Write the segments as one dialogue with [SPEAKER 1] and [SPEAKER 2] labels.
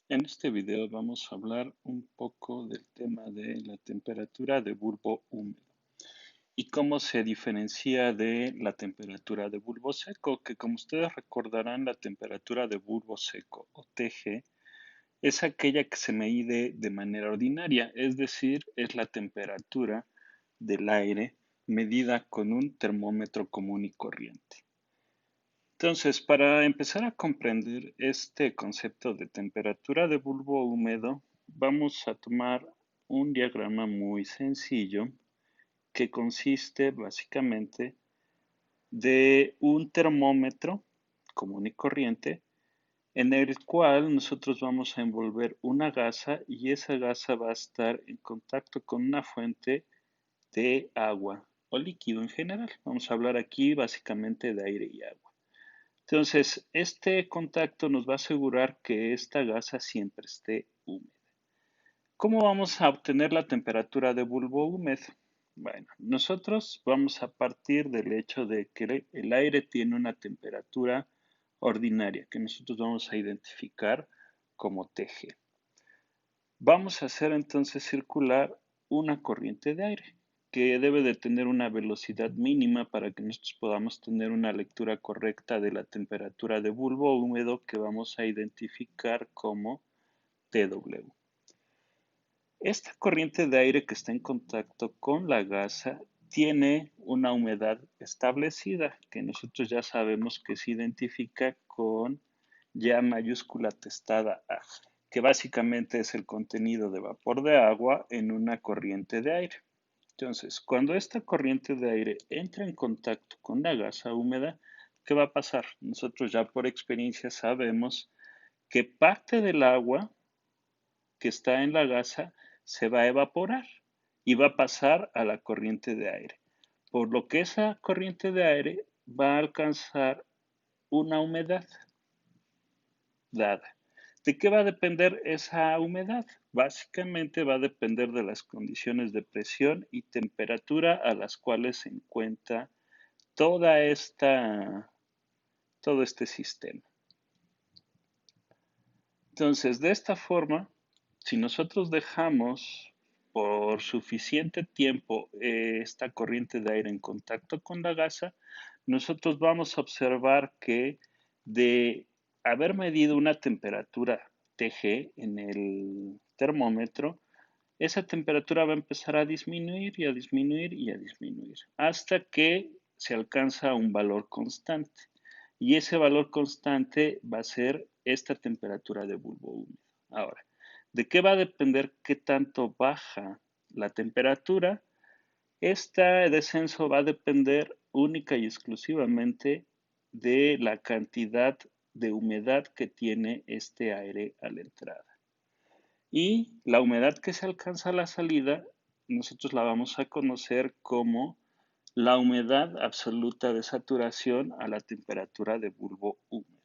[SPEAKER 1] En este video vamos a hablar un poco del tema de la temperatura de bulbo húmedo y cómo se diferencia de la temperatura de bulbo seco, que como ustedes recordarán, la temperatura de bulbo seco o TG es aquella que se mide de manera ordinaria, es decir, es la temperatura del aire medida con un termómetro común y corriente. Entonces, para empezar a comprender este concepto de temperatura de bulbo húmedo, vamos a tomar un diagrama muy sencillo que consiste básicamente de un termómetro común y corriente en el cual nosotros vamos a envolver una gasa y esa gasa va a estar en contacto con una fuente de agua o líquido en general. Vamos a hablar aquí básicamente de aire y agua. Entonces, este contacto nos va a asegurar que esta gasa siempre esté húmeda. ¿Cómo vamos a obtener la temperatura de bulbo húmedo? Bueno, nosotros vamos a partir del hecho de que el aire tiene una temperatura ordinaria que nosotros vamos a identificar como TG. Vamos a hacer entonces circular una corriente de aire que debe de tener una velocidad mínima para que nosotros podamos tener una lectura correcta de la temperatura de bulbo húmedo que vamos a identificar como TW. Esta corriente de aire que está en contacto con la gasa tiene una humedad establecida que nosotros ya sabemos que se identifica con ya mayúscula testada A, que básicamente es el contenido de vapor de agua en una corriente de aire. Entonces, cuando esta corriente de aire entra en contacto con la gasa húmeda, ¿qué va a pasar? Nosotros ya por experiencia sabemos que parte del agua que está en la gasa se va a evaporar y va a pasar a la corriente de aire, por lo que esa corriente de aire va a alcanzar una humedad dada. ¿De qué va a depender esa humedad? Básicamente va a depender de las condiciones de presión y temperatura a las cuales se encuentra toda todo este sistema. Entonces, de esta forma, si nosotros dejamos por suficiente tiempo esta corriente de aire en contacto con la gasa, nosotros vamos a observar que de haber medido una temperatura TG en el termómetro, esa temperatura va a empezar a disminuir y a disminuir y a disminuir hasta que se alcanza un valor constante. Y ese valor constante va a ser esta temperatura de bulbo húmedo. Ahora, ¿de qué va a depender qué tanto baja la temperatura? Este descenso va a depender única y exclusivamente de la cantidad de humedad que tiene este aire a la entrada. Y la humedad que se alcanza a la salida, nosotros la vamos a conocer como la humedad absoluta de saturación a la temperatura de bulbo húmedo.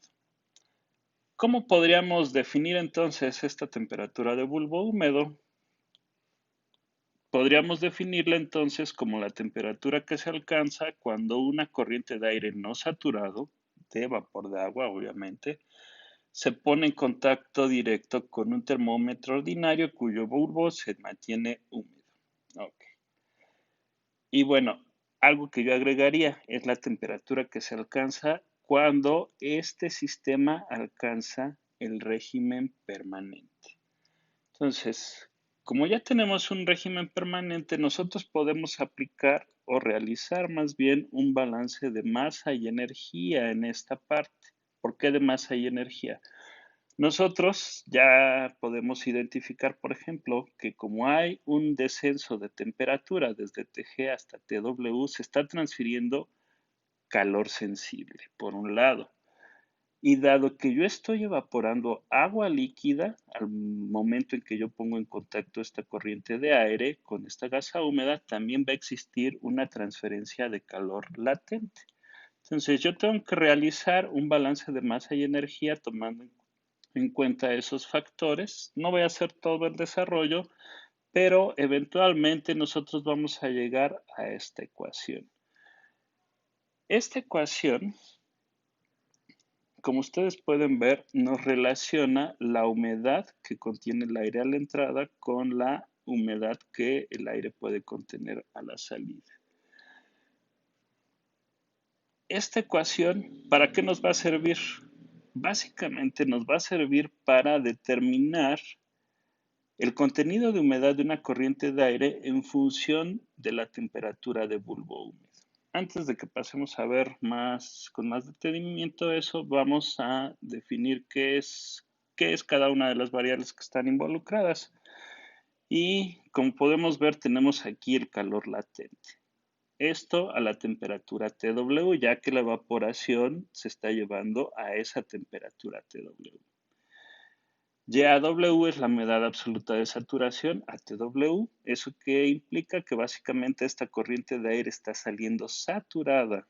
[SPEAKER 1] ¿Cómo podríamos definir entonces esta temperatura de bulbo húmedo? Podríamos definirla entonces como la temperatura que se alcanza cuando una corriente de aire no saturado, de vapor de agua obviamente, se pone en contacto directo con un termómetro ordinario cuyo bulbo se mantiene húmedo. Okay. Y bueno, algo que yo agregaría es la temperatura que se alcanza cuando este sistema alcanza el régimen permanente. Entonces, como ya tenemos un régimen permanente, nosotros podemos aplicar o realizar más bien un balance de masa y energía en esta parte. ¿Por qué de masa y energía? Nosotros ya podemos identificar, por ejemplo, que como hay un descenso de temperatura desde TG hasta TW, se está transfiriendo calor sensible, por un lado. Y dado que yo estoy evaporando agua líquida al momento en que yo pongo en contacto esta corriente de aire con esta gasa húmeda, también va a existir una transferencia de calor latente. Entonces yo tengo que realizar un balance de masa y energía tomando en cuenta esos factores. No voy a hacer todo el desarrollo, pero eventualmente nosotros vamos a llegar a esta ecuación. Esta ecuación como ustedes pueden ver, nos relaciona la humedad que contiene el aire a la entrada con la humedad que el aire puede contener a la salida. Esta ecuación, ¿para qué nos va a servir? Básicamente nos va a servir para determinar el contenido de humedad de una corriente de aire en función de la temperatura de bulbo húmedo. Antes de que pasemos a ver con más detenimiento eso, vamos a definir qué es cada una de las variables que están involucradas. Y como podemos ver, tenemos aquí el calor latente. Esto a la temperatura TW, ya que la evaporación se está llevando a esa temperatura TW. YAW es la humedad absoluta de saturación, ATW, eso que implica que básicamente esta corriente de aire está saliendo saturada.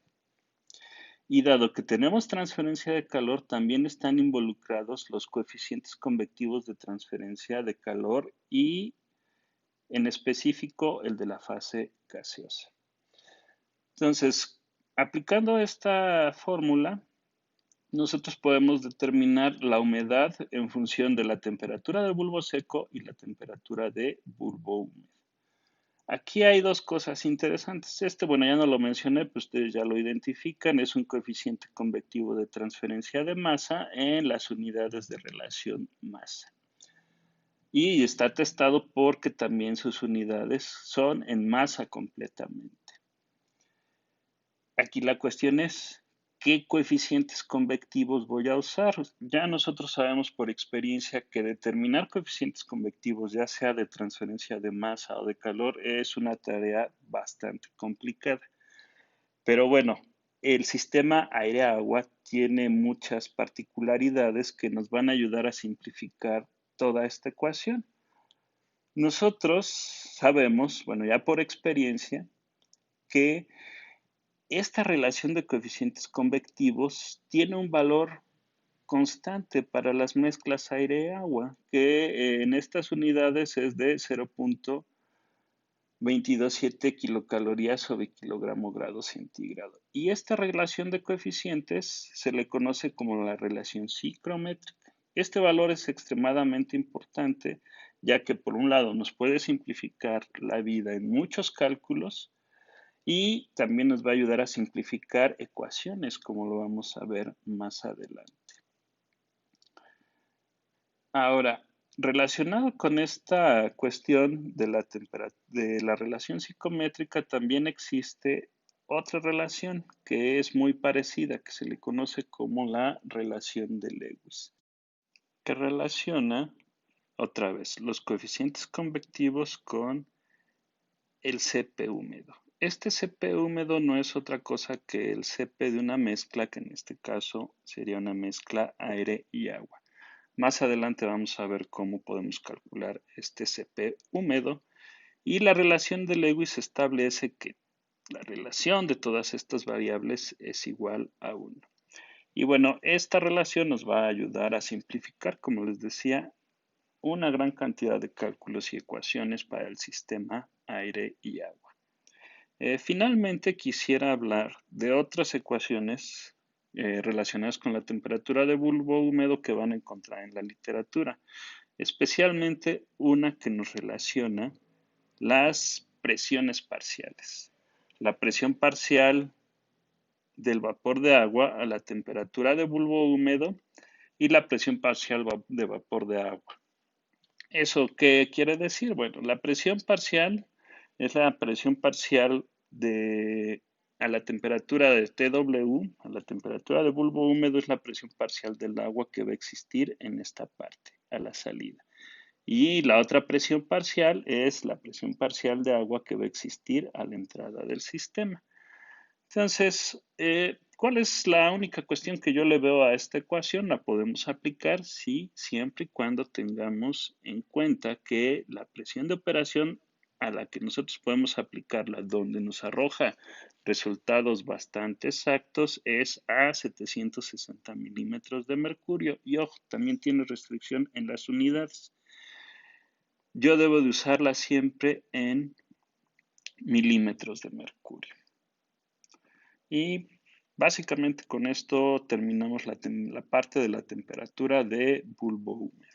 [SPEAKER 1] Y dado que tenemos transferencia de calor, también están involucrados los coeficientes convectivos de transferencia de calor y en específico el de la fase gaseosa. Entonces, aplicando esta fórmula, nosotros podemos determinar la humedad en función de la temperatura del bulbo seco y la temperatura de bulbo húmedo. Aquí hay dos cosas interesantes. Bueno, ya no lo mencioné, pero ustedes ya lo identifican. Es un coeficiente convectivo de transferencia de masa en las unidades de relación masa. Y está testado porque también sus unidades son en masa completamente. Aquí la cuestión es, ¿qué coeficientes convectivos voy a usar? Ya nosotros sabemos por experiencia que determinar coeficientes convectivos, ya sea de transferencia de masa o de calor, es una tarea bastante complicada. Pero bueno, el sistema aire-agua tiene muchas particularidades que nos van a ayudar a simplificar toda esta ecuación. Nosotros sabemos, bueno, ya por experiencia, que esta relación de coeficientes convectivos tiene un valor constante para las mezclas aire-agua, que en estas unidades es de 0.227 kilocalorías sobre kilogramo grado centígrado. Y esta relación de coeficientes se le conoce como la relación ciclométrica. Este valor es extremadamente importante, ya que por un lado nos puede simplificar la vida en muchos cálculos, y también nos va a ayudar a simplificar ecuaciones, como lo vamos a ver más adelante. Ahora, relacionado con esta cuestión de la relación psicométrica, también existe otra relación que es muy parecida, que se le conoce como la relación de Lewis, que relaciona otra vez los coeficientes convectivos con el Cp húmedo. Este Cp húmedo no es otra cosa que el Cp de una mezcla, que en este caso sería una mezcla aire y agua. Más adelante vamos a ver cómo podemos calcular este Cp húmedo, y la relación de Lewis establece que la relación de todas estas variables es igual a 1. Y bueno, esta relación nos va a ayudar a simplificar, como les decía, una gran cantidad de cálculos y ecuaciones para el sistema aire y agua. Finalmente quisiera hablar de otras ecuaciones relacionadas con la temperatura de bulbo húmedo que van a encontrar en la literatura, especialmente una que nos relaciona las presiones parciales. La presión parcial del vapor de agua a la temperatura de bulbo húmedo y la presión parcial de vapor de agua. ¿Eso qué quiere decir? Bueno, la presión parcial es la presión parcial a la temperatura de TW, a la temperatura de bulbo húmedo es la presión parcial del agua que va a existir en esta parte, a la salida. Y la otra presión parcial es la presión parcial de agua que va a existir a la entrada del sistema. Entonces, ¿cuál es la única cuestión que yo le veo a esta ecuación? La podemos aplicar, sí, siempre y cuando tengamos en cuenta que la presión de operación a la que nosotros podemos aplicarla, donde nos arroja resultados bastante exactos, es a 760 milímetros de mercurio. Y ojo, también tiene restricción en las unidades. Yo debo de usarla siempre en milímetros de mercurio. Y Básicamente con esto terminamos la parte de la temperatura de bulbo húmedo.